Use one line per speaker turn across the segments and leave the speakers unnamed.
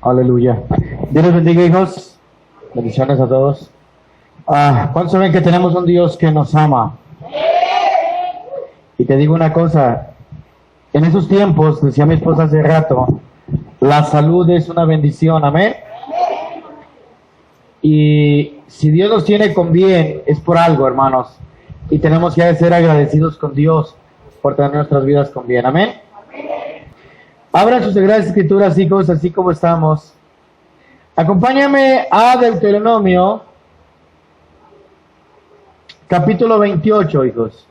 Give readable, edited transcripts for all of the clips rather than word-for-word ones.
Aleluya. Dios los bendiga, hijos. Bendiciones a todos. ¿Cuántos saben que tenemos un Dios que nos ama? Y te digo una cosa, en esos tiempos, decía mi esposa hace rato, la salud es una bendición, amén. Y si Dios nos tiene con bien, es por algo, hermanos. Y tenemos que ser agradecidos con Dios por tener nuestras vidas con bien, amén. Abran sus sagradas escrituras, hijos, así como estamos. Acompáñame a Deuteronomio, capítulo 28, hijos.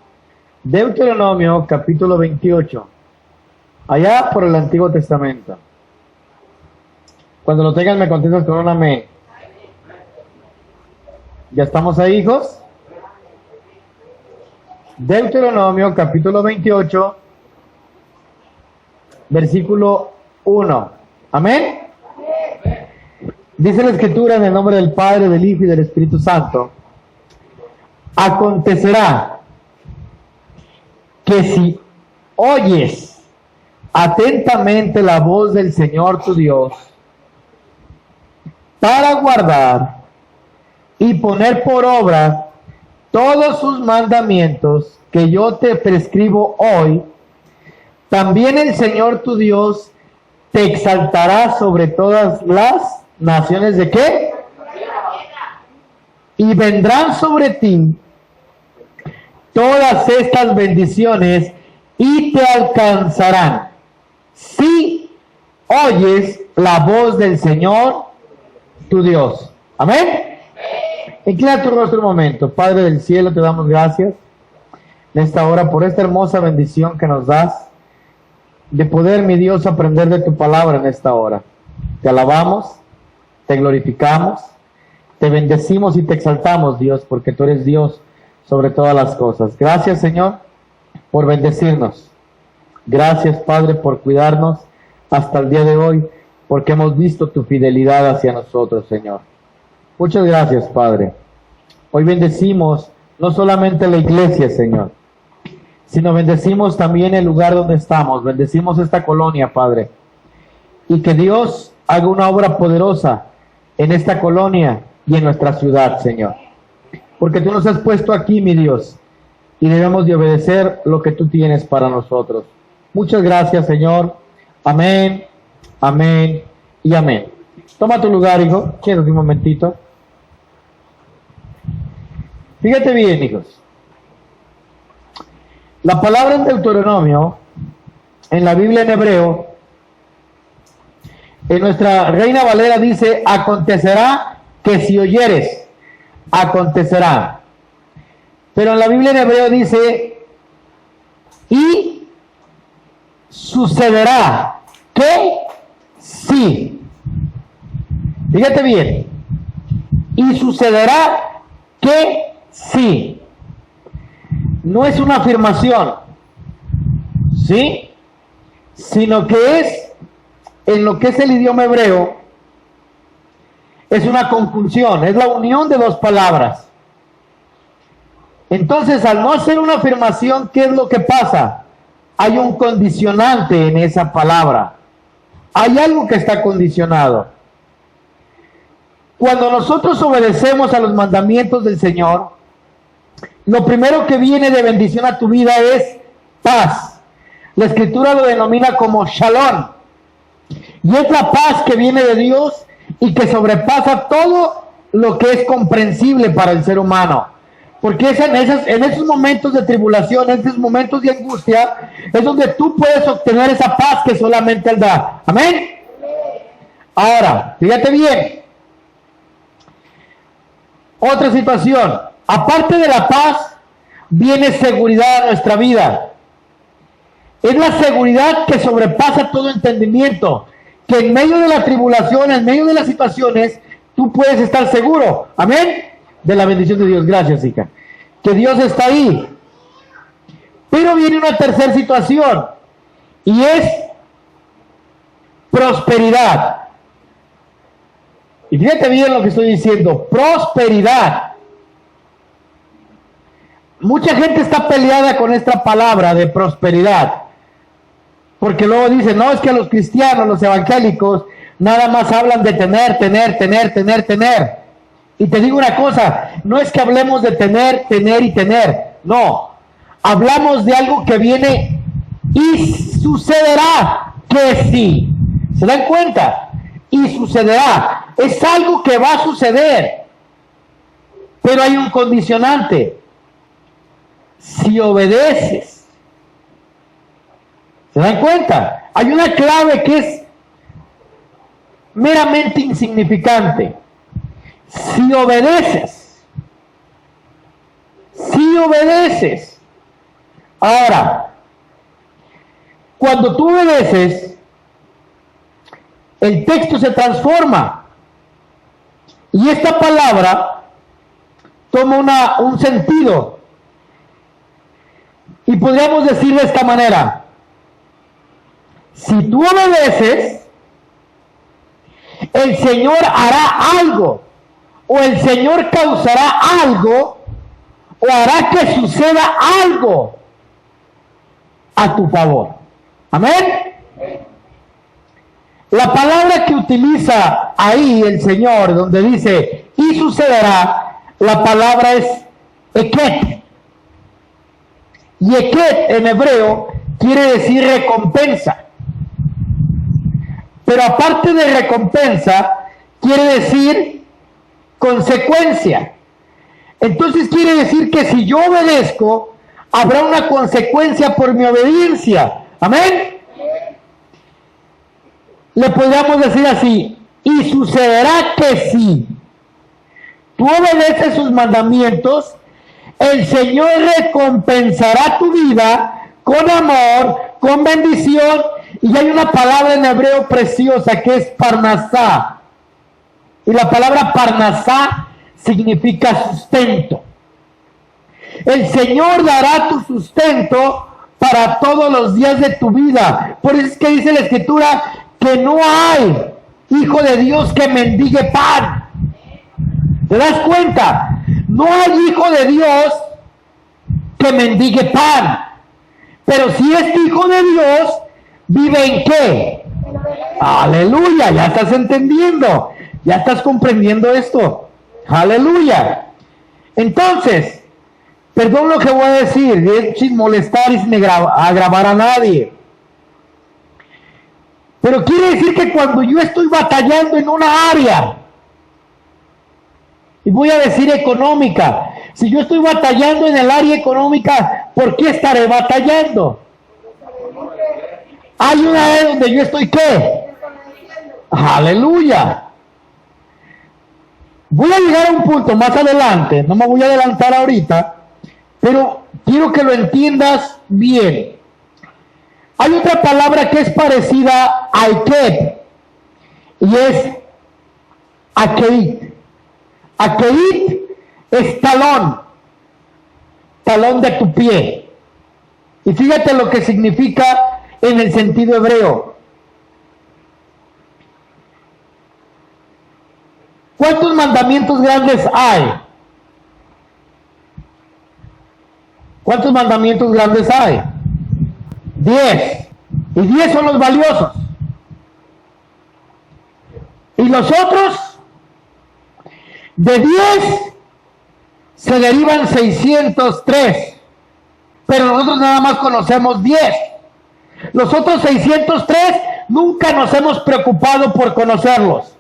Deuteronomio, capítulo 28. Allá por el Antiguo Testamento. Cuando lo tengan me contestas con un amén. ¿Ya estamos ahí, hijos? Deuteronomio, capítulo 28, versículo 1. ¿Amén? Dice la Escritura en el nombre del Padre, del Hijo y del Espíritu Santo. Acontecerá que si oyes atentamente la voz del Señor tu Dios, para guardar y poner por obra todos sus mandamientos que yo te prescribo hoy, también el Señor tu Dios te exaltará sobre todas las naciones de ¿qué? Y vendrán sobre ti todas estas bendiciones y te alcanzarán si oyes la voz del Señor tu Dios. Amén. Inclina tu rostro un momento. Padre del cielo, te damos gracias en esta hora por esta hermosa bendición que nos das de poder, mi Dios, aprender de tu palabra en esta hora. Te alabamos, te glorificamos, te bendecimos y te exaltamos, Dios, porque tú eres Dios sobre todas las cosas. Gracias, Señor, por bendecirnos. Gracias, Padre, por cuidarnos hasta el día de hoy, porque hemos visto tu fidelidad hacia nosotros, Señor. Muchas gracias, Padre. Hoy bendecimos no solamente la iglesia, Señor, sino bendecimos también el lugar donde estamos. Bendecimos esta colonia, Padre. Y que Dios haga una obra poderosa en esta colonia y en nuestra ciudad, Señor. Porque tú nos has puesto aquí, mi Dios, y debemos de obedecer lo que tú tienes para nosotros. Muchas gracias, Señor. Amén, amén y amén. Toma tu lugar, hijo. Quédate un momentito. Fíjate bien, hijos. La palabra en Deuteronomio, en la Biblia en hebreo, en nuestra Reina Valera dice, acontecerá que si oyeres, acontecerá. Pero en la Biblia en hebreo dice, y sucederá que sí. Fíjate bien, y sucederá que sí. No es una afirmación, ¿sí? Sino que es, en lo que es el idioma hebreo, es una conjunción, es la unión de dos palabras. Entonces, al no hacer una afirmación, ¿qué es lo que pasa? Hay un condicionante en esa palabra. Hay algo que está condicionado. Cuando nosotros obedecemos a los mandamientos del Señor, lo primero que viene de bendición a tu vida es paz. La Escritura lo denomina como shalom. Y es la paz que viene de Dios y que sobrepasa todo lo que es comprensible para el ser humano. Porque es en esos momentos de tribulación, en esos momentos de angustia, es donde tú puedes obtener esa paz que solamente Él da. Amén. Ahora, fíjate bien. Otra situación. Aparte de la paz, viene seguridad a nuestra vida. Es la seguridad que sobrepasa todo entendimiento. Que en medio de la tribulación, en medio de las situaciones, tú puedes estar seguro. Amén. De la bendición de Dios. Gracias, hija. Que Dios está ahí. Pero viene una tercera situación. Y es prosperidad. Y fíjate bien lo que estoy diciendo. Prosperidad. Mucha gente está peleada con esta palabra de prosperidad. Porque luego dicen, no, es que a los cristianos, los evangélicos, nada más hablan de tener. Y te digo una cosa, no es que hablemos de tener y tener, no. Hablamos de algo que viene y sucederá que sí. ¿Se dan cuenta? Y sucederá. Es algo que va a suceder. Pero hay un condicionante. Si obedeces. ¿Se dan cuenta? Hay una clave que es meramente insignificante. Si obedeces. Si obedeces. Ahora, cuando tú obedeces, el texto se transforma. Y esta palabra toma un sentido. Y podríamos decir de esta manera: si tú obedeces, el Señor hará algo, o el Señor causará algo, o hará que suceda algo a tu favor. Amén. La palabra que utiliza ahí el Señor, donde dice y sucederá, la palabra es eket. Y eket en hebreo quiere decir recompensa. Pero aparte de recompensa, quiere decir consecuencia. Entonces quiere decir que si yo obedezco, habrá una consecuencia por mi obediencia. Amén. Le podríamos decir así: y sucederá que si tú obedeces sus mandamientos, el Señor recompensará tu vida con amor, con bendición. Y hay una palabra en hebreo preciosa que es parnasá. Y la palabra parnasá significa sustento. El Señor dará tu sustento para todos los días de tu vida. Por eso es que dice la Escritura que no hay hijo de Dios que mendigue pan. ¿Te das cuenta? No hay hijo de Dios que mendigue pan. Pero si es hijo de Dios, ¿vive en qué? Aleluya, ya estás entendiendo, ya estás comprendiendo esto. Aleluya. Entonces, perdón lo que voy a decir, es sin molestar y sin agravar a nadie. Pero quiere decir que cuando yo estoy batallando en una área, y voy a decir económica, si yo estoy batallando en el área económica, ¿por qué estaré batallando? Hay una área donde yo estoy ¿qué? Aleluya. Voy a llegar a un punto más adelante, no me voy a adelantar ahorita, pero quiero que lo entiendas bien. Hay otra palabra que es parecida a eket, y es akeit. Akeit es talón de tu pie. Y fíjate lo que significa en el sentido hebreo. ¿Cuántos mandamientos grandes hay? ¿Cuántos mandamientos grandes hay? 10. Y 10 son los valiosos. Y los otros, de 10 se derivan 603. Pero nosotros nada más conocemos 10. Los otros 603 nunca nos hemos preocupado por conocerlos.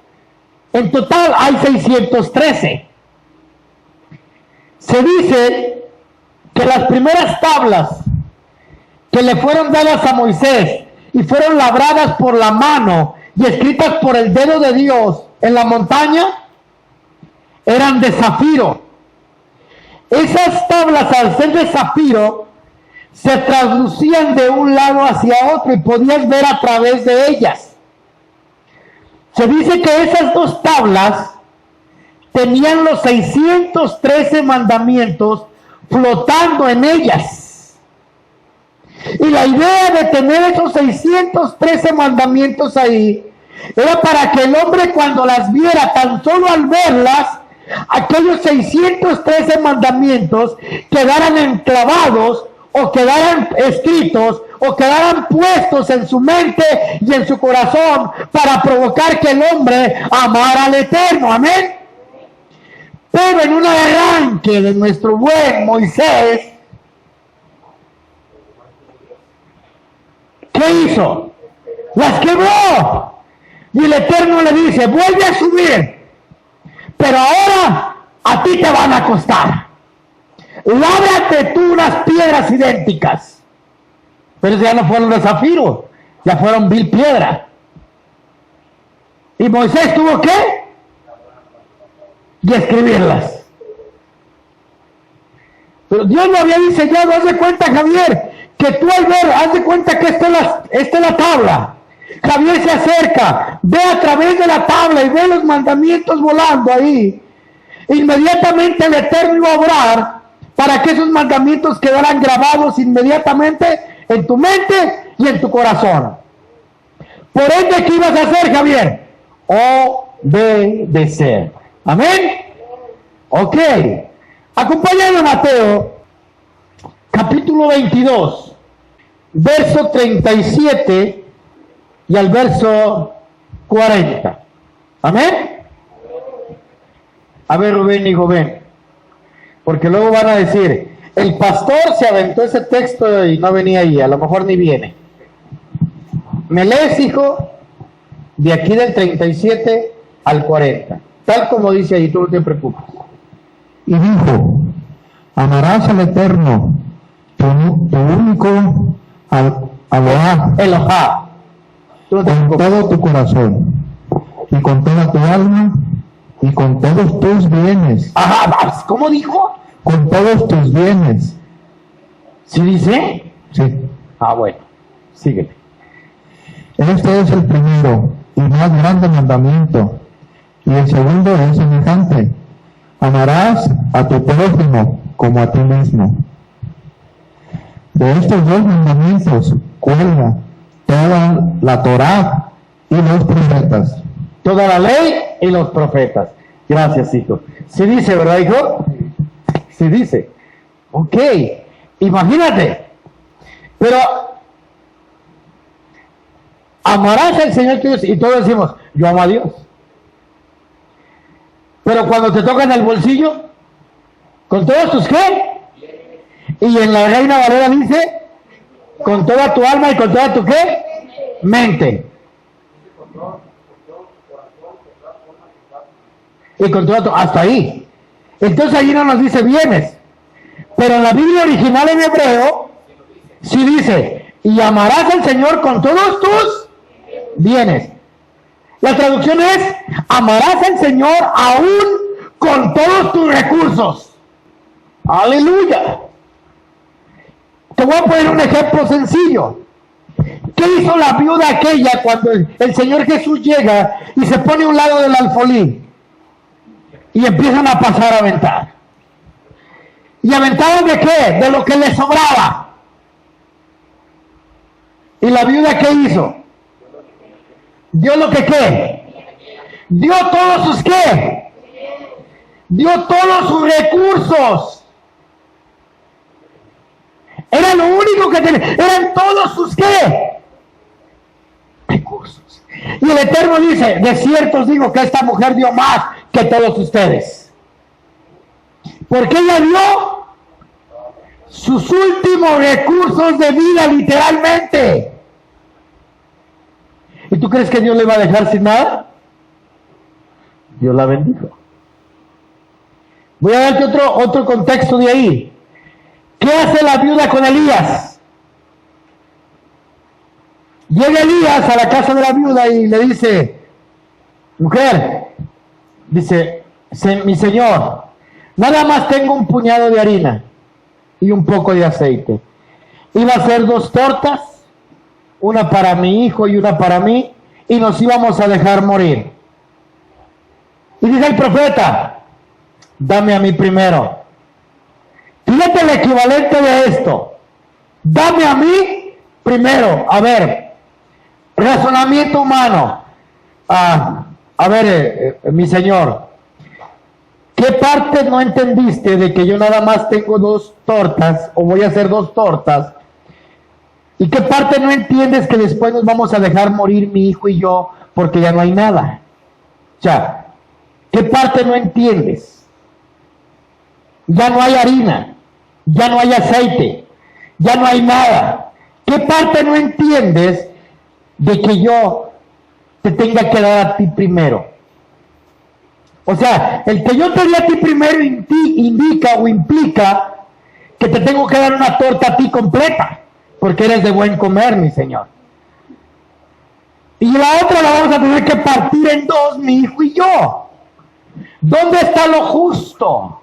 En total hay 613. Se dice que las primeras tablas que le fueron dadas a Moisés y fueron labradas por la mano y escritas por el dedo de Dios en la montaña, eran de zafiro. Esas tablas, al ser de zafiro, se traslucían de un lado hacia otro y podías ver a través de ellas. Se dice que esas dos tablas tenían los 613 mandamientos flotando en ellas. Y la idea de tener esos 613 mandamientos ahí era para que el hombre, cuando las viera, tan solo al verlas, aquellos 613 mandamientos quedaran enclavados o quedaran escritos o quedaran puestos en su mente y en su corazón para provocar que el hombre amara al Eterno. Amén. Pero en un arranque de nuestro buen Moisés, ¿qué hizo? Las quebró. Y el Eterno le dice, vuelve a subir, pero ahora a ti te van a costar. Lábrate tú unas piedras idénticas. Pero ya no fueron de zafiro, ya fueron vil piedra. ¿Y Moisés tuvo qué? Y escribirlas. Pero Dios lo había diseñado. Haz de cuenta, Javier, que tú al ver, haz de cuenta que esta es la tabla. Javier se acerca, ve a través de la tabla y ve los mandamientos volando ahí. Inmediatamente el Eterno iba a obrar para que esos mandamientos quedaran grabados inmediatamente en tu mente y en tu corazón. Por ende, ¿qué ibas a hacer, Javier? Obedecer. Amén. Ok. Acompáñame a Mateo, capítulo 22, verso 37 y al verso 40. Amén. A ver, Rubén y Rubén, porque luego van a decir, el pastor se aventó ese texto y no venía ahí, a lo mejor ni viene. ¿Me lees, hijo? De aquí del 37 al 40, tal como dice ahí, tú no te preocupes.
Y dijo, amarás al Eterno, tu único
Elohá,
con todo tu corazón, y con toda tu alma, y con todos tus bienes.
Ajá, ¿cómo dijo?
Con todos tus bienes.
¿Sí dice?
Sí.
Bueno, síguele.
Este es el primero y más grande mandamiento, y el segundo es semejante. Amarás a tu prójimo como a ti mismo. De estos dos mandamientos cuelga toda la Torá y los profetas.
Toda la ley y los profetas. Gracias, hijo. Sí dice, ¿verdad, hijo? Sí dice. Ok. Imagínate. Pero amarás al Señor tu Dios, y todos decimos, yo amo a Dios. Pero cuando te toca en el bolsillo, ¿con todos tus qué? Y en la Reina Valera dice, con toda tu alma y con toda tu qué? Mente. Y con toda tu, hasta ahí. Entonces allí no nos dice bienes. Pero en la Biblia original en hebreo, sí dice, y amarás al Señor con todos tus bienes. La traducción es, amarás al Señor aún con todos tus recursos. Aleluya. Te voy a poner un ejemplo sencillo. ¿Qué hizo la viuda aquella cuando el Señor Jesús llega y se pone a un lado del alfolí? Y empiezan a pasar a aventar. ¿Y aventaban de qué? De lo que les sobraba. ¿Y la viuda qué hizo? Dio lo que qué. Dio todos sus qué. Dio todos sus recursos. Era lo único que tenía. Eran todos sus qué. Recursos. Y el Eterno dice, de cierto os digo que esta mujer dio más que todos ustedes. Porque ella dio sus últimos recursos de vida, literalmente. ¿Y tú crees que Dios le va a dejar sin nada? Dios la bendijo. Voy a darte otro contexto de ahí. ¿Qué hace la viuda con Elías? Llega Elías a la casa de la viuda y le dice, mujer, dice, mi señor, nada más tengo un puñado de harina y un poco de aceite. Iba a hacer 2 tortas, una para mi hijo y una para mí, y nos íbamos a dejar morir. Y dice el profeta, dame a mí primero. Fíjate el equivalente de esto. Dame a mí primero. A ver, razonamiento humano. A ver, mi señor, ¿qué parte no entendiste de que yo nada más tengo 2 tortas, o voy a hacer 2 tortas, ¿Y qué parte no entiendes que después nos vamos a dejar morir mi hijo y yo porque ya no hay nada? O sea, ¿qué parte no entiendes? Ya no hay harina, ya no hay aceite, ya no hay nada. ¿Qué parte no entiendes de que yo te tenga que dar a ti primero? O sea, el que yo te dé a ti primero indica o implica que te tengo que dar una torta a ti completa, porque eres de buen comer, mi Señor. Y la otra la vamos a tener que partir en dos, mi hijo y yo. ¿Dónde está lo justo?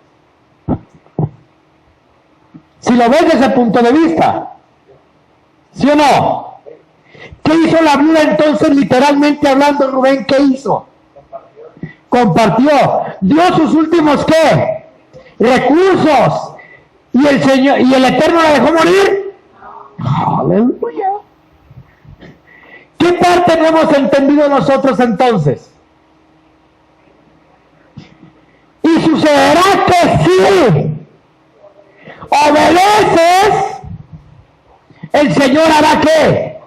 Si lo ves desde ese punto de vista, ¿sí o no? ¿Qué hizo la vida entonces, literalmente hablando, Rubén? ¿Qué hizo? Compartió. Dio sus últimos, ¿qué? Recursos. ¿Y el Señor, y el Eterno la dejó morir? Aleluya. ¿Qué parte no hemos entendido nosotros entonces? Y sucederá que sí obedeces, el Señor hará ¿qué?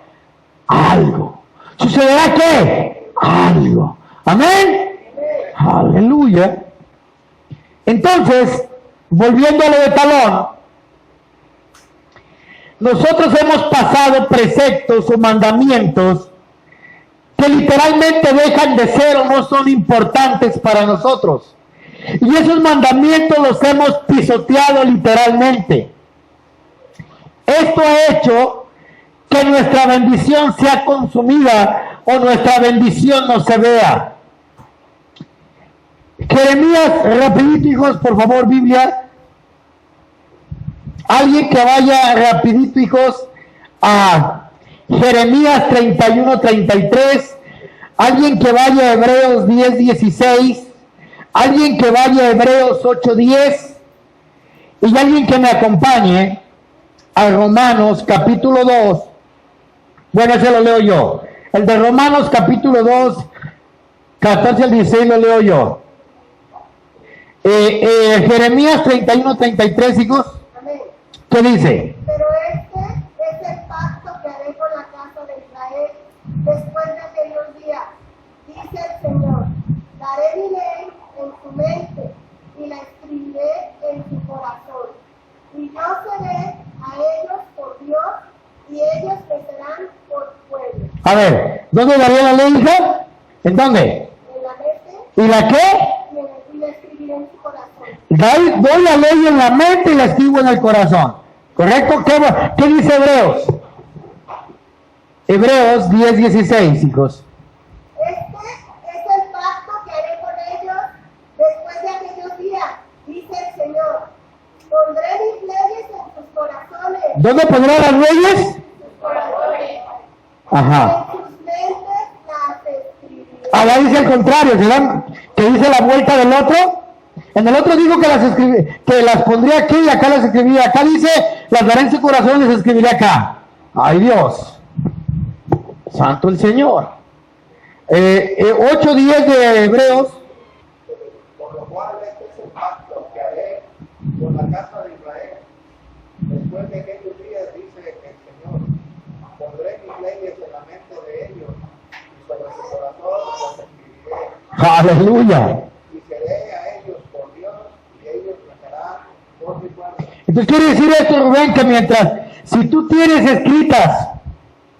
Algo. ¿Sucederá qué? Algo. Amén. Aleluya. Entonces, volviendo a lo de Talón, nosotros hemos pasado preceptos o mandamientos que literalmente dejan de ser o no son importantes para nosotros. Y esos mandamientos los hemos pisoteado literalmente. Esto ha hecho que nuestra bendición sea consumida o nuestra bendición no se vea. Jeremías, rapidito hijos, por favor, Biblia. Alguien que vaya rapidito hijos a Jeremías 31-33. Alguien que vaya a Hebreos 10-16. Alguien que vaya a Hebreos 8:10 y alguien que me acompañe a Romanos capítulo 2. Bueno, ese lo leo yo. El de Romanos capítulo 2, 14 al 16 lo leo yo. Jeremías 31-33, hijos.
Amén.
¿Qué dice?
Pero este es el pacto que haré con la casa de Israel después de aquellos días, dice el Señor. Daré mi ley en su mente y la escribiré en su corazón. Y yo seré a ellos por Dios y ellos me serán por pueblo.
A ver, ¿dónde daría la ley, hija? ¿En dónde?
En la mente
¿Y la qué?
y la escribiré en su corazón.
Doy la ley en la mente y la escribo en el corazón. ¿Correcto? ¿Qué dice Hebreos? Hebreos 10:16, hijos.
Este es el pacto que haré con ellos después de aquellos días, dice el Señor. Pondré mis leyes en sus corazones.
¿Dónde pondrá las leyes?
Sus corazones.
Ajá.
En sus mentes las escribiré.
Ahora dice el contrario, ¿será que dice la vuelta del otro? En el otro digo que las pondría aquí y acá las escribiría. Acá dice, las daré en su corazón y las escribiré acá. ¡Ay, Dios! Santo el Señor. 8:10 de Hebreos.
Por lo cual este es el pacto que haré con la casa de Israel. Después de aquellos días, dice el Señor, pondré mis leyes en la mente de ellos y sobre su corazón las escribiré.
¡Aleluya!
Y seré a ellos por Dios y ellos me serán por mi pueblo.
Entonces quiere decir esto, Rubén, que mientras, si tú tienes escritas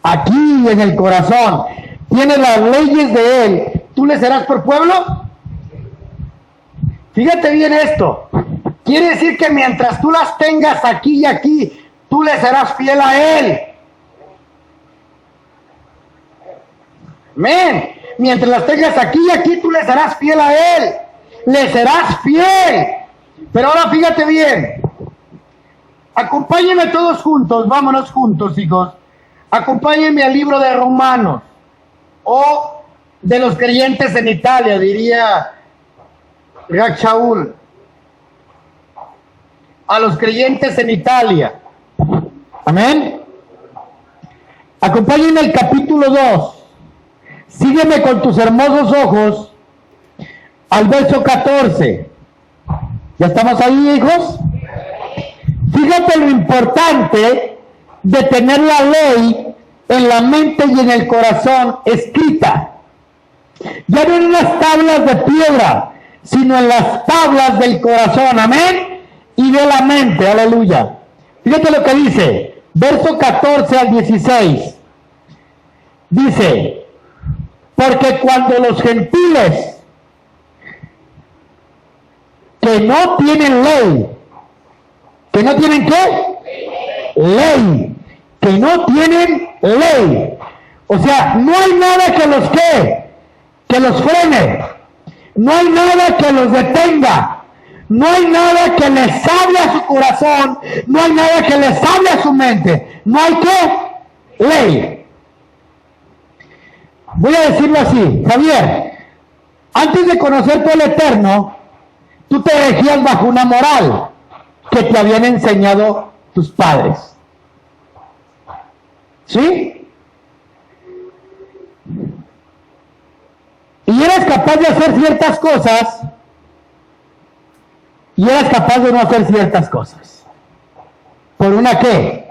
aquí en el corazón, tienes las leyes de Él, ¿tú le serás por pueblo? Fíjate bien esto. Quiere decir que mientras tú las tengas aquí y aquí, tú le serás fiel a Él. Amén. Mientras las tengas aquí y aquí, tú le serás fiel a Él. Le serás fiel. Pero ahora fíjate bien. Acompáñenme todos juntos, vámonos juntos, hijos. Acompáñenme al libro de Romanos, o de los creyentes en Italia, diría Shaul. A los creyentes en Italia. Amén. Acompáñenme al capítulo 2. Sígueme con tus hermosos ojos al verso 14. ¿Ya estamos ahí, hijos? Fíjate lo importante de tener la ley en la mente y en el corazón escrita. Ya no en las tablas de piedra, sino en las tablas del corazón, amén, y de la mente, aleluya. Fíjate lo que dice, verso 14 al 16. Dice, porque cuando los gentiles que no tienen ley, ¿que no tienen qué? Ley, que no tienen ley. O sea, no hay nada que los frene, no hay nada que los detenga, no hay nada que les hable a su corazón, no hay nada que les hable a su mente, no hay qué, ley. Voy a decirlo así, Javier, antes de conocer tú el Eterno, tú te regías bajo una moral que te habían enseñado tus padres. ¿Sí? Y eras capaz de hacer ciertas cosas y eras capaz de no hacer ciertas cosas. ¿Por una qué?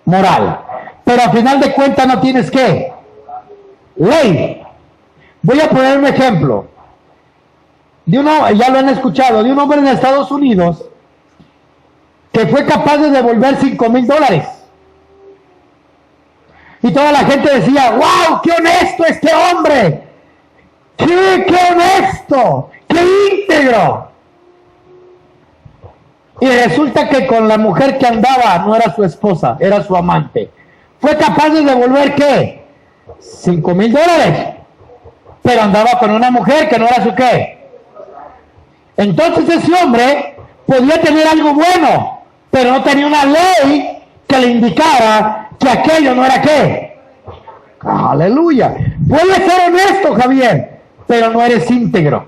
Moral. Pero al final de cuentas no tienes qué. Ley. Voy a poner un ejemplo. De uno, ya lo han escuchado, de un hombre en Estados Unidos que fue capaz de devolver $5,000. Y toda la gente decía, wow, qué honesto este hombre. ¡Qué honesto! ¡Qué íntegro! Y resulta que con la mujer que andaba no era su esposa, era su amante. Fue capaz de devolver ¿qué? $5,000. Pero andaba con una mujer que no era su ¿qué? Entonces ese hombre podía tener algo bueno, pero no tenía una ley que le indicara que aquello no era ¿qué? Aleluya. Puedes ser honesto, Javier, pero no eres íntegro.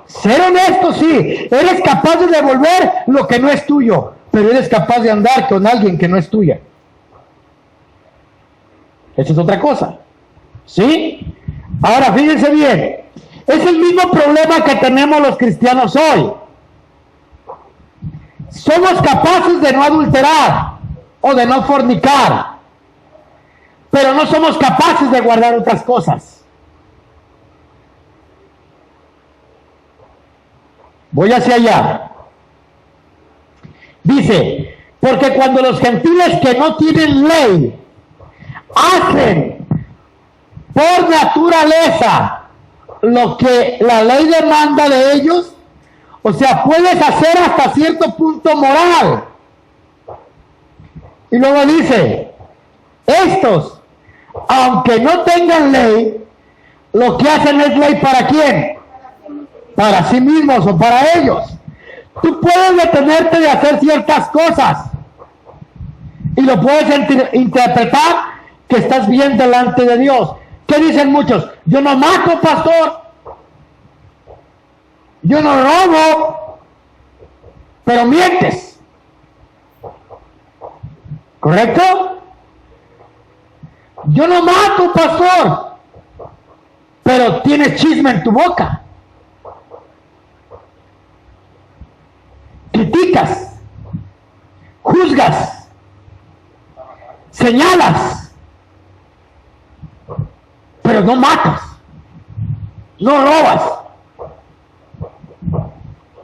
Ser honesto, sí, eres capaz de devolver lo que no es tuyo, pero eres capaz de andar con alguien que no es tuya. Eso es otra cosa. ¿Sí? Ahora, fíjense bien, es el mismo problema que tenemos los cristianos hoy. Somos capaces de no adulterar o de no fornicar, pero no somos capaces de guardar otras cosas. Voy hacia allá. Dice, porque cuando los gentiles que no tienen ley hacen por naturaleza lo que la ley demanda de ellos, o sea, puedes hacer hasta cierto punto moral. Y luego dice, estos, aunque no tengan ley, lo que hacen es ley ¿para quién? Para sí mismos o para ellos. Tú puedes detenerte de hacer ciertas cosas y lo puedes interpretar que estás bien delante de Dios. ¿Qué dicen muchos? Yo no mato, pastor. Yo no robo. Pero mientes. ¿Correcto? Yo no mato, pastor. Pero tienes chisme en tu boca. Criticas, juzgas, señalas, pero no matas, no robas.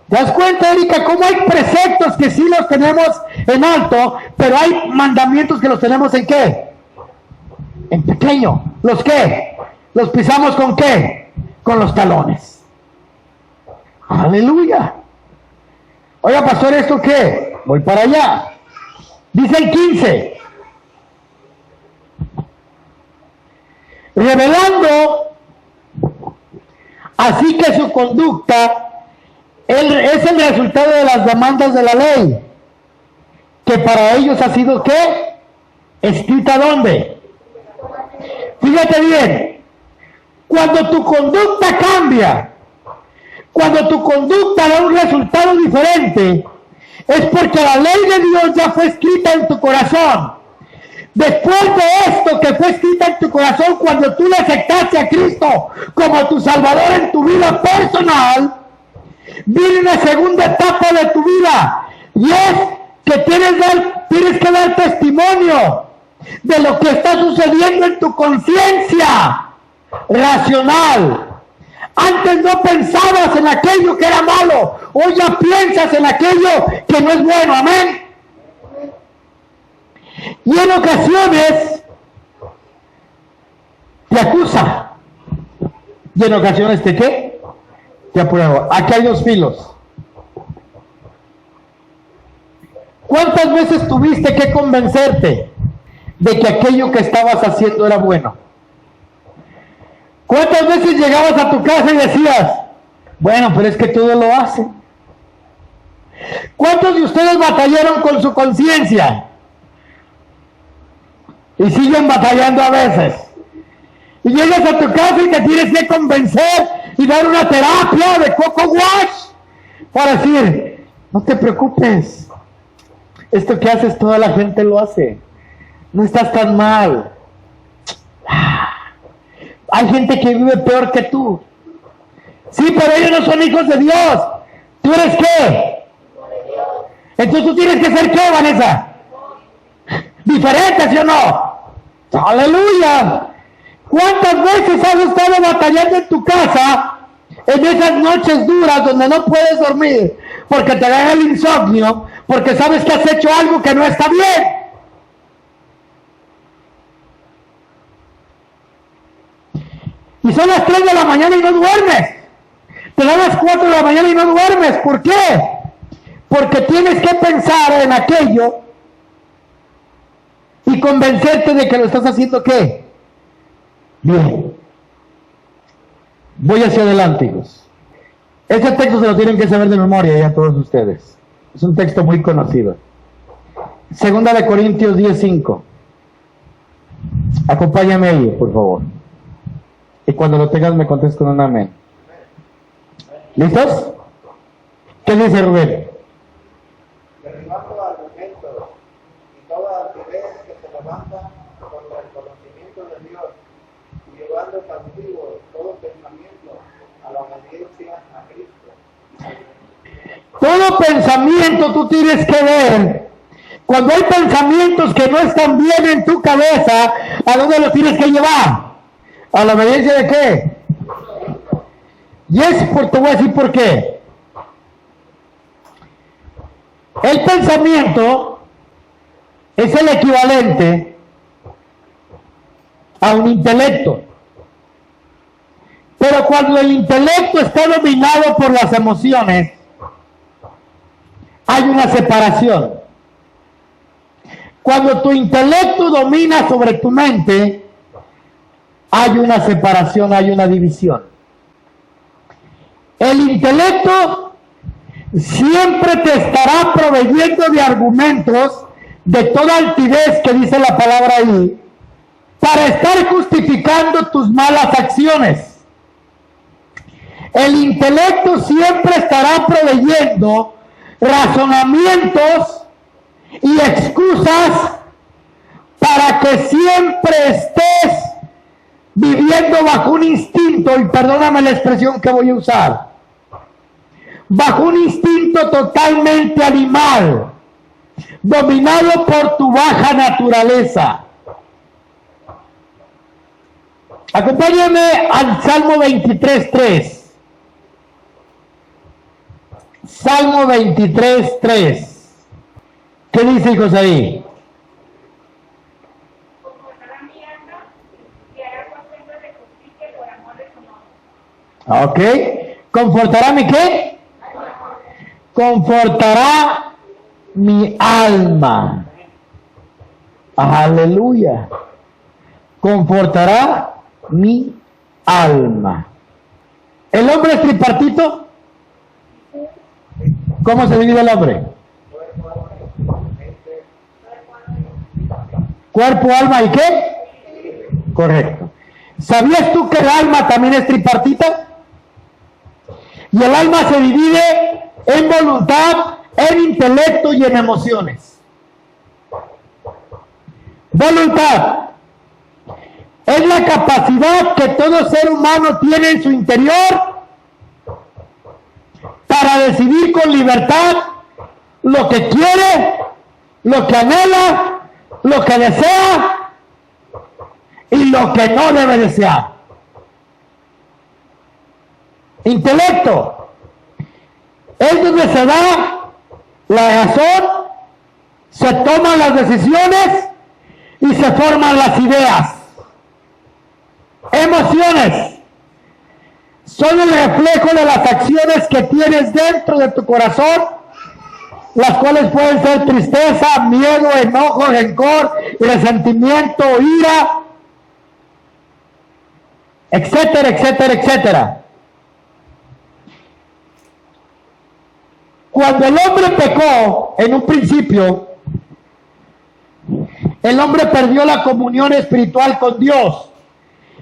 ¿Te das cuenta, Erika, cómo hay preceptos que sí los tenemos en alto, pero hay mandamientos que los tenemos en qué? En pequeño. ¿Los qué? Los pisamos con qué? Con los talones. Aleluya. Oiga, pastor, ¿esto qué? Voy para allá. Dice el 15. Revelando así que su conducta es el resultado de las demandas de la ley, que para ellos ha sido ¿qué? Escrita ¿dónde? Fíjate bien, cuando tu conducta cambia, cuando tu conducta da un resultado diferente, es porque la ley de Dios ya fue escrita en tu corazón. Después de esto que fue escrita en tu corazón, cuando tú le aceptaste a Cristo como tu Salvador en tu vida personal, viene una segunda etapa de tu vida, y es que tienes que dar testimonio de lo que está sucediendo en tu conciencia racional. Antes no pensabas en aquello que era malo, hoy ya piensas en aquello que no es bueno, amén. Y en ocasiones te acusa, y en ocasiones ¿qué? Te aprueba. Aquí hay dos filos. ¿Cuántas veces tuviste que convencerte de que aquello que estabas haciendo era bueno? ¿Cuántas veces llegabas a tu casa y decías, bueno, pero es que todo lo hace? ¿Cuántos de ustedes batallaron con su conciencia? Y siguen batallando a veces. Y llegas a tu casa y te tienes que convencer y dar una terapia de coco wash para decir, no te preocupes, esto que haces toda la gente lo hace, no estás tan mal. Hay gente que vive peor que tú. Sí, pero ellos no son hijos de Dios. ¿Tú eres qué? Entonces tú tienes que ser ¿qué, Vanessa? Diferente, ¿sí o no? ¡Aleluya! ¿Cuántas veces has estado batallando en tu casa en esas noches duras donde no puedes dormir porque te da el insomnio, porque sabes que has hecho algo que no está bien? Y son las 3 de la mañana y no duermes. Te dan las 4 de la mañana y no duermes. ¿Por qué? Porque tienes que pensar en aquello y convencerte de que lo estás haciendo ¿qué? Bien. Voy hacia adelante, hijos. Este texto se lo tienen que saber de memoria ya todos ustedes. Es un texto muy conocido. Segunda de Corintios 10:5. Acompáñame ahí, por favor. Y cuando lo tengas me contestas con un amén. ¿Listos? ¿Qué dice Rubén?
Derribando argumentos y toda altivez que se levanta contra el conocimiento de Dios, y llevando cautivo todo pensamiento a la obediencia a Cristo.
Todo pensamiento tú tienes que ver. Cuando hay pensamientos que no están bien en tu cabeza, ¿a dónde los tienes que llevar? ¿A la obediencia de qué? Y te voy a decir por qué. El pensamiento es el equivalente a un intelecto. Pero cuando el intelecto está dominado por las emociones, hay una separación. Cuando tu intelecto domina sobre tu mente, hay una separación, hay una división. El intelecto siempre te estará proveyendo de argumentos de toda altivez que dice la palabra ahí, para estar justificando tus malas acciones. El intelecto siempre estará proveyendo razonamientos y excusas para que siempre estés viviendo bajo un instinto, y perdóname la expresión que voy a usar, bajo un instinto totalmente animal, dominado por tu baja naturaleza. Acompáñame al Salmo 23:3. Salmo 23:3. ¿Qué dice, hijos, ahí? Ok. ¿Confortará mi qué? Confortará mi alma. Aleluya. Confortará mi alma. ¿El hombre es tripartito? ¿Cómo se divide el hombre? Cuerpo, alma y qué? Correcto. ¿Sabías tú que el alma también es tripartita? Y el alma se divide en voluntad, en intelecto y en emociones. Voluntad es la capacidad que todo ser humano tiene en su interior para decidir con libertad lo que quiere lo que anhela, lo que desea y lo que no debe desear. Intelecto es donde se da la razón, se toman las decisiones y se forman las ideas. Emociones son el reflejo de las acciones que tienes dentro de tu corazón, las cuales pueden ser tristeza, miedo, enojo, rencor, resentimiento, ira, etcétera, etcétera, etcétera. Cuando el hombre pecó en un principio, el hombre perdió la comunión espiritual con Dios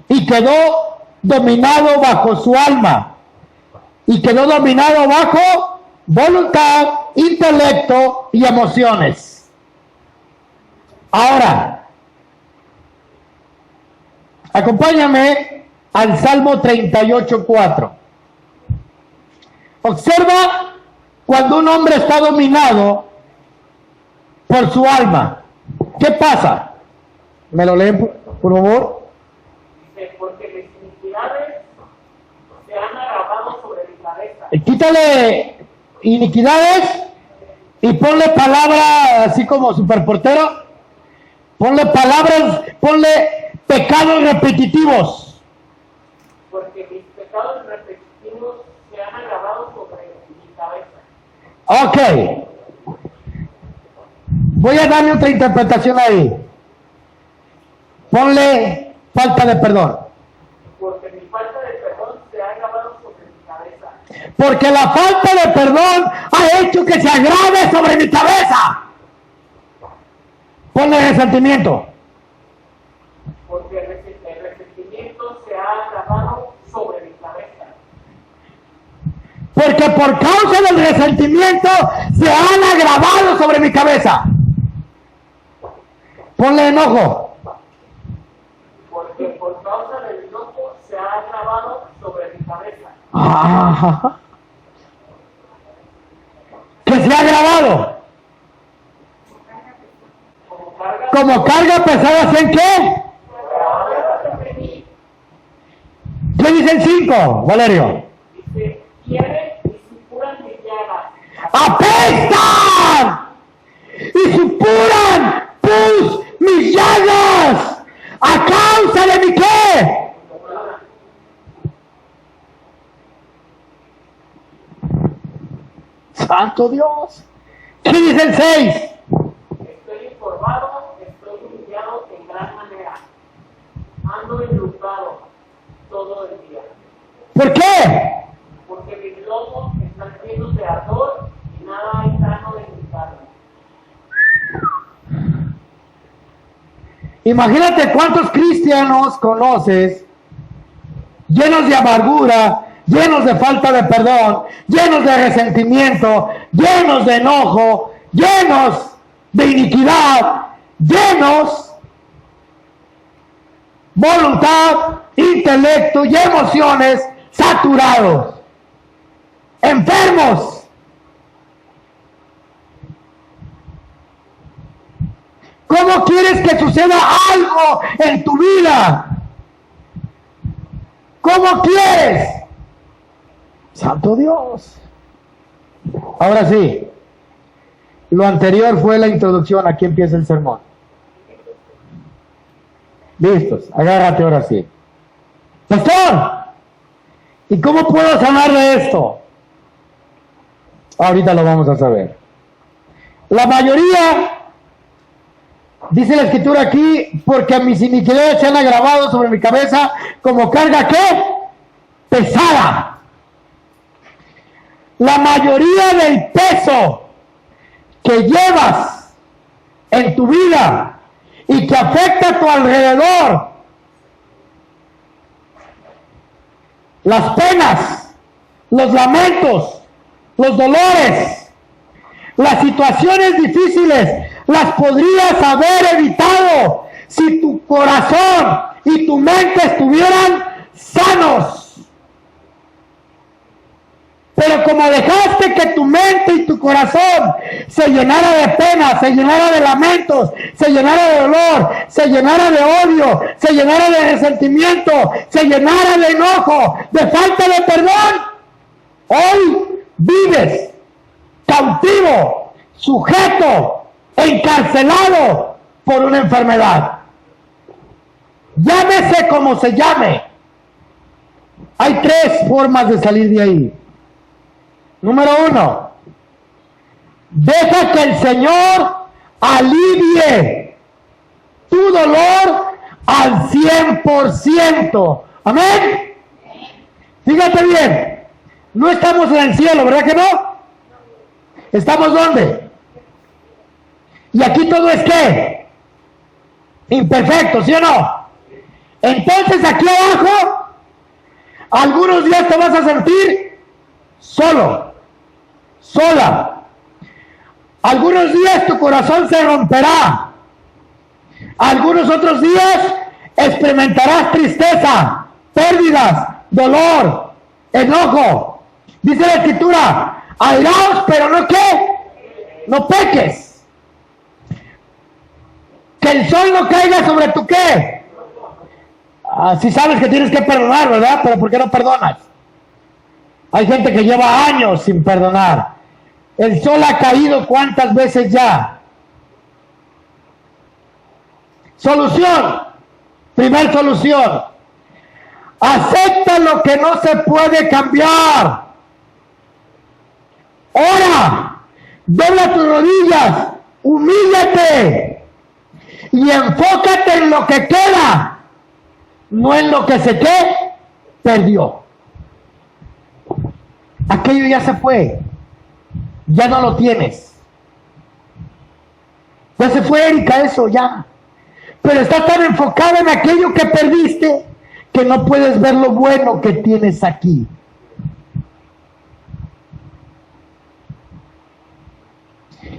y quedó dominado bajo su alma y quedó dominado bajo voluntad, intelecto y emociones. Ahora, acompáñame al Salmo 38:4. Observa cuando un hombre está dominado por su alma. ¿Qué pasa? ¿Me lo leen, por favor?
Dice, porque mis iniquidades se han agravado sobre mi cabeza.
Quítale iniquidades y ponle palabra así como superportero. Ponle palabras, ponle pecados repetitivos.
Porque mis pecados repetitivos se han agravado sobre mi cabeza.
Ok. Voy a darle otra interpretación ahí. Ponle falta de perdón.
Porque mi falta de perdón se ha agravado sobre mi cabeza.
Porque la falta de perdón ha hecho que se agrave sobre mi cabeza. Ponle resentimiento.
Porque el resentimiento se ha agravado sobre mi cabeza.
Porque por causa del resentimiento se han agravado sobre mi cabeza. Ponle enojo.
Porque por causa del enojo se ha agravado sobre mi cabeza.
Ah, que se ha agravado. Como carga pesada, ¿en qué? ¿Qué dicen 5, Valerio?
Dice, quieren y supuran mis llagas.
¡Apestan! Y supuran mis llagas. ¿A causa de mi qué? ¡Santo Dios! ¿Qué dice el 6?
Estoy informado, estoy humillado en gran manera. Ando enlutado todo el día.
¿Por qué?
Porque mis lomos están llenos de ardor y nada hay sano de mi carne.
Imagínate cuántos cristianos conoces llenos de amargura, llenos de falta de perdón, llenos de resentimiento, llenos de enojo, llenos de iniquidad, llenos voluntad, intelecto y emociones saturados, enfermos. ¿Cómo quieres que suceda algo en tu vida? ¿Cómo quieres? Santo Dios. Ahora sí, lo anterior fue la introducción, aquí empieza el sermón. Listos, agárrate ahora sí. Pastor, ¿y cómo puedo sanar de esto? Ahorita lo vamos a saber. La mayoría, dice la escritura aquí, porque mis iniquidades se han agravado sobre mi cabeza como carga ¿qué? Pesada. La mayoría del peso que llevas en tu vida y que afecta a tu alrededor, las penas, los lamentos, los dolores, las situaciones difíciles, las podrías haber evitado si tu corazón y tu mente estuvieran sanos. Pero como dejaste que tu mente y tu corazón se llenara de pena, se llenara de lamentos, se llenara de dolor, se llenara de odio, se llenara de resentimiento, se llenara de enojo, de falta de perdón, hoy vives cautivo, sujeto, encarcelado por una enfermedad. Llámese como se llame. Hay 3 formas de salir de ahí. Número 1, deja que el Señor alivie tu dolor al 100%. Amén. Fíjate bien, no estamos en el cielo, ¿verdad que no? ¿Estamos dónde? Y aquí todo es ¿qué? Imperfecto, ¿sí o no? Entonces aquí abajo, algunos días te vas a sentir solo, sola. Algunos días tu corazón se romperá. Algunos otros días experimentarás tristeza, pérdidas, dolor, enojo. Dice la Escritura, airaos, pero no ¿qué? No peques. Que el sol no caiga sobre tu ¿qué? Si sabes que tienes que perdonar, ¿verdad? Pero ¿por qué no perdonas? Hay gente que lleva años sin perdonar. El sol ha caído ¿cuántas veces ya? Solución. Primer solución. Acepta lo que no se puede cambiar. Ora. Dobla tus rodillas. Humíllate. Y enfócate en lo que queda. No en lo que se perdió. Aquello ya se fue. Ya no lo tienes. Ya se fue, Erika, eso ya. Pero estás tan enfocado en aquello que perdiste que no puedes ver lo bueno que tienes aquí.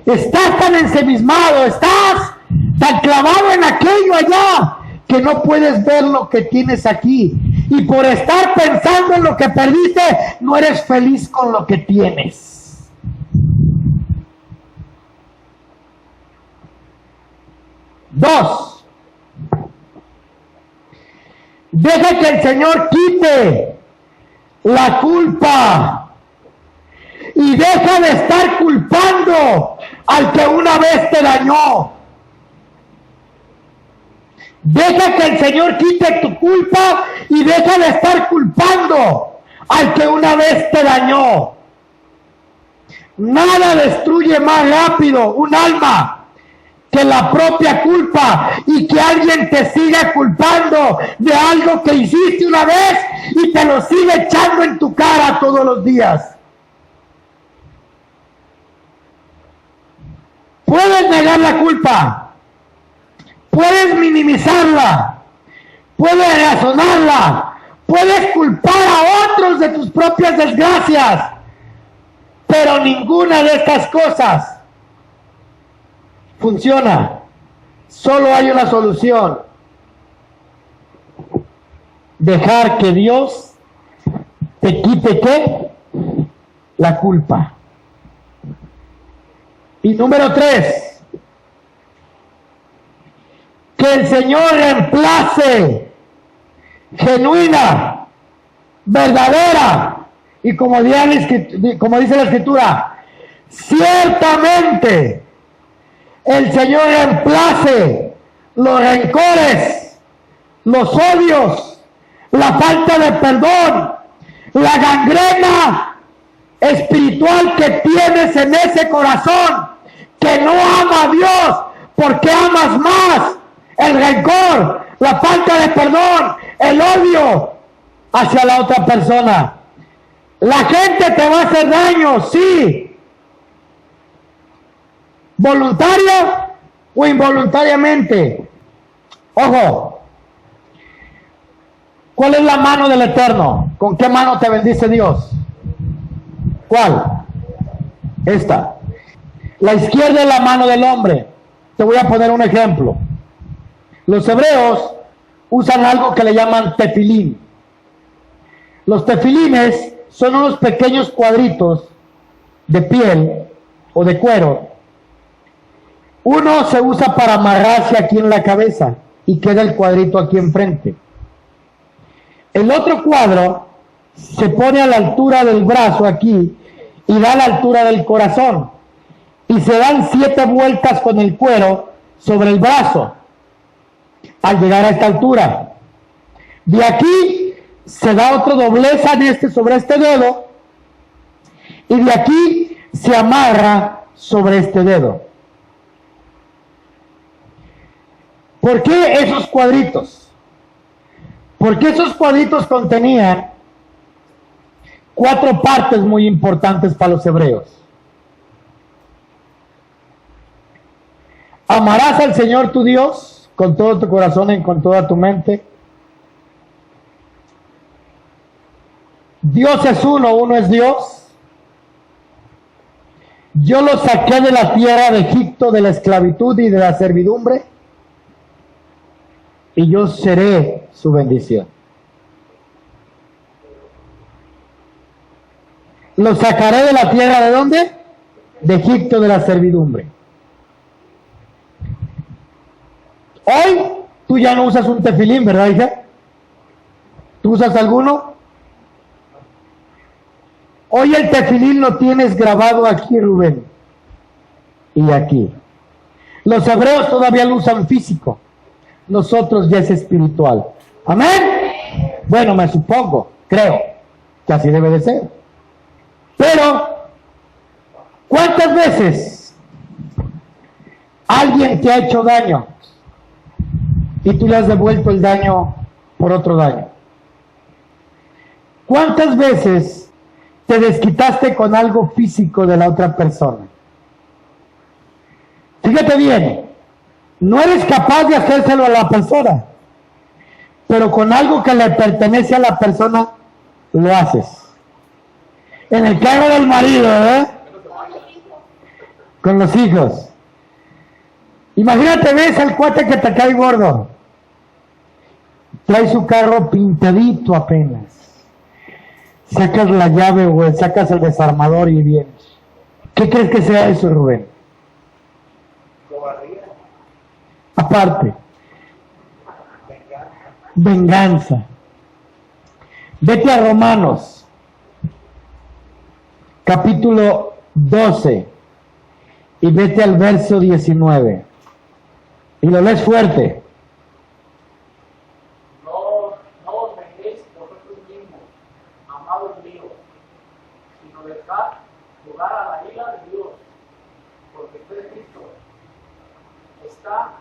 Estás tan ensimismado, estás tan clavado en aquello allá que no puedes ver lo que tienes aquí. Y por estar pensando en lo que perdiste, no eres feliz con lo que tienes. Dos, deja que el Señor quite la culpa y deja de estar culpando al que una vez te dañó. Deja que el Señor quite tu culpa y deja de estar culpando al que una vez te dañó. Nada destruye más rápido un alma que la propia culpa y que alguien te siga culpando de algo que hiciste una vez y te lo sigue echando en tu cara todos los días. Puedes negar la culpa, puedes minimizarla, puedes razonarla, puedes culpar a otros de tus propias desgracias, pero ninguna de estas cosas funciona. Solo hay una solución: dejar que Dios te quite ¿qué? La culpa. Y número 3, que el Señor reemplace genuina, verdadera, y como dice la Escritura, ciertamente el Señor reemplace los rencores, los odios, la falta de perdón, la gangrena espiritual que tienes en ese corazón que no ama a Dios, porque amas más el rencor, la falta de perdón, el odio hacia la otra persona. La gente te va a hacer daño, sí, voluntaria o involuntariamente. Ojo, ¿cuál es la mano del Eterno? ¿Con qué mano te bendice Dios? ¿Cuál? Esta. La izquierda es la mano del hombre. Te voy a poner un ejemplo. Los hebreos usan algo que le llaman tefilín. Los tefilines son unos pequeños cuadritos de piel o de cuero. Uno se usa para amarrarse aquí en la cabeza y queda el cuadrito aquí enfrente. El otro cuadro se pone a la altura del brazo aquí y da a la altura del corazón. Y se dan 7 vueltas con el cuero sobre el brazo al llegar a esta altura. De aquí se da otro doblez sobre este dedo y de aquí se amarra sobre este dedo. ¿Por qué esos cuadritos? Porque esos cuadritos contenían 4 partes muy importantes para los hebreos. Amarás al Señor tu Dios con todo tu corazón y con toda tu mente. Dios es uno, uno es Dios. Yo los saqué de la tierra de Egipto, de la esclavitud y de la servidumbre, y yo seré su bendición. Los sacaré de la tierra, ¿de dónde? De Egipto, de la servidumbre. Hoy tú ya no usas un tefilín, ¿verdad, hija? ¿Tú usas alguno? Hoy el tefilín lo tienes grabado aquí, Rubén, y aquí. Los hebreos todavía lo usan físico, nosotros ya es espiritual. ¿Amén? Bueno, me supongo, creo que así debe de ser. Pero, ¿cuántas veces alguien te ha hecho daño y tú le has devuelto el daño por otro daño? ¿Cuántas veces te desquitaste con algo físico de la otra persona? Fíjate bien, no eres capaz de hacérselo a la persona, pero con algo que le pertenece a la persona, lo haces. En el carro del marido, ¿eh? Con los hijos. Imagínate, ves al cuate que te cae gordo. Trae su carro pintadito apenas. Sacas la llave o sacas el desarmador y vienes. ¿Qué crees que sea eso, Rubén?
Cobardía.
Aparte, venganza. Vete a Romanos, capítulo 12, y vete al verso 19. Y lo lees fuerte.
No os venguéis vosotros mismos, amados míos, sino dejad lugar a la ira de Dios, porque fue escrito: está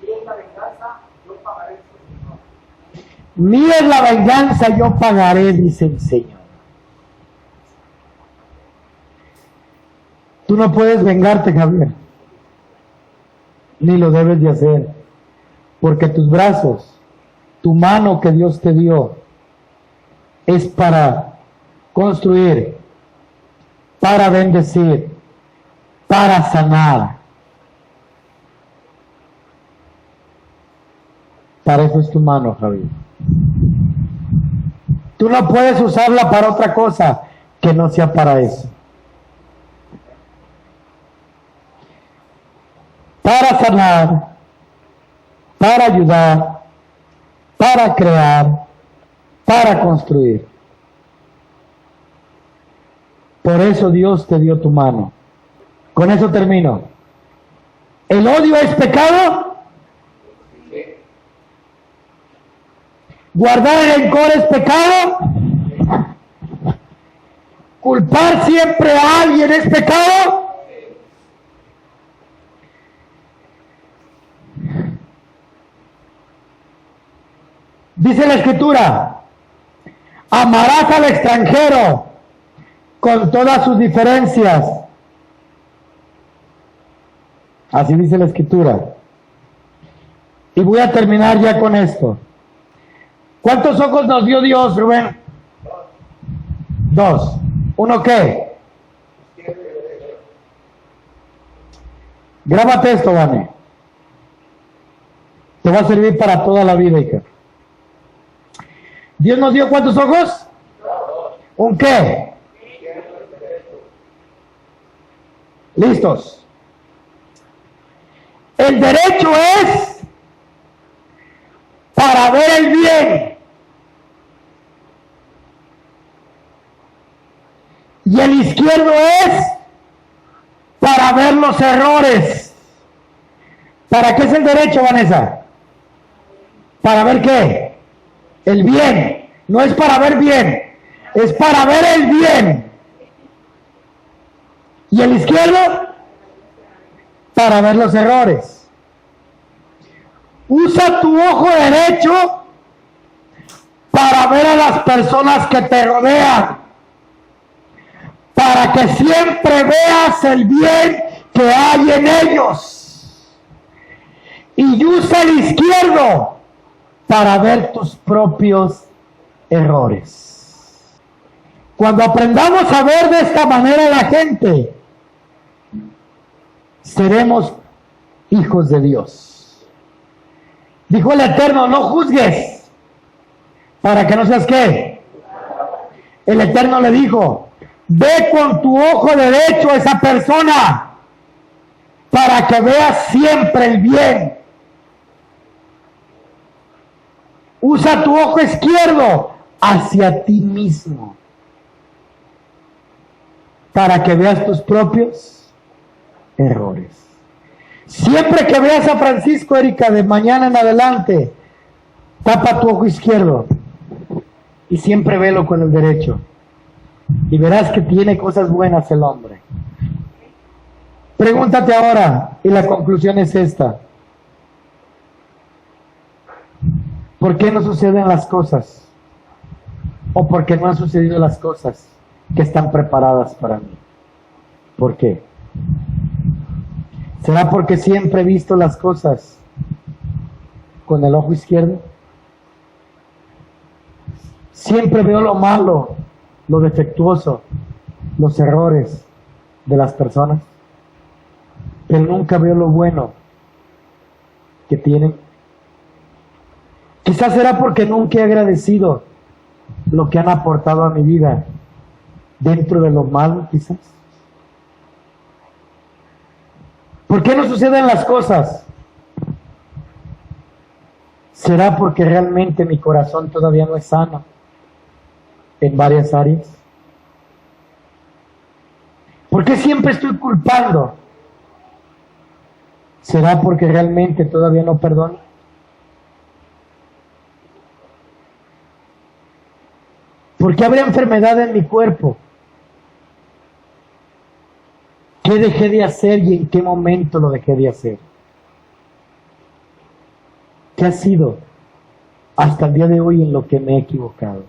bien la venganza, yo pagaré, Señor.
Mía es la venganza, yo pagaré, dice el Señor. Tú no puedes vengarte, Javier, ni lo debes de hacer, porque tus brazos, tu mano que Dios te dio, es para construir, para bendecir, para sanar. Para eso es tu mano, Javier. Tú no puedes usarla para otra cosa que no sea para eso. Para sanar, para ayudar, para crear, para construir. Por eso Dios te dio tu mano. Con eso termino. ¿El odio es pecado? ¿Guardar el rencor es pecado? ¿Culpar siempre a alguien es pecado? Dice la Escritura: amarás al extranjero con todas sus diferencias. Así dice la Escritura. Y voy a terminar ya con esto. ¿Cuántos ojos nos dio Dios, Rubén? 2. ¿Uno qué? Grábate esto, Vane. Te va a servir para toda la vida, hija. ¿Dios nos dio cuántos ojos? ¿Un qué? ¿Listos? El derecho es para ver el bien. Y el izquierdo es para ver los errores. ¿Para qué es el derecho, Vanessa? ¿Para ver qué? El bien. No es para ver bien, es para ver el bien. Y el izquierdo, para ver los errores. Usa tu ojo derecho para ver a las personas que te rodean, para que siempre veas el bien que hay en ellos. Y usa el izquierdo para ver tus propios errores. Cuando aprendamos a ver de esta manera a la gente, seremos hijos de Dios. Dijo el Eterno, no juzgues, para que no seas ¿qué? El Eterno le dijo, ve con tu ojo derecho a esa persona, para que veas siempre el bien. Usa tu ojo izquierdo hacia ti mismo, para que veas tus propios errores. Siempre que veas a Francisco, Erika, de mañana en adelante, tapa tu ojo izquierdo y siempre velo con el derecho. Y verás que tiene cosas buenas el hombre. Pregúntate ahora, y la conclusión es esta. ¿Por qué no suceden las cosas? ¿O por qué no han sucedido las cosas que están preparadas para mí? ¿Por qué? ¿Será porque siempre he visto las cosas con el ojo izquierdo? Siempre veo lo malo, lo defectuoso, los errores de las personas, pero nunca veo lo bueno que tienen. Quizás será porque nunca he agradecido lo que han aportado a mi vida dentro de lo malo, quizás. ¿Por qué no suceden las cosas? ¿Será porque realmente mi corazón todavía no es sano en varias áreas? ¿Por qué siempre estoy culpando? ¿Será porque realmente todavía no perdono? ¿Por qué habrá enfermedad en mi cuerpo? ¿Qué dejé de hacer y en qué momento lo dejé de hacer? ¿Qué ha sido hasta el día de hoy en lo que me he equivocado?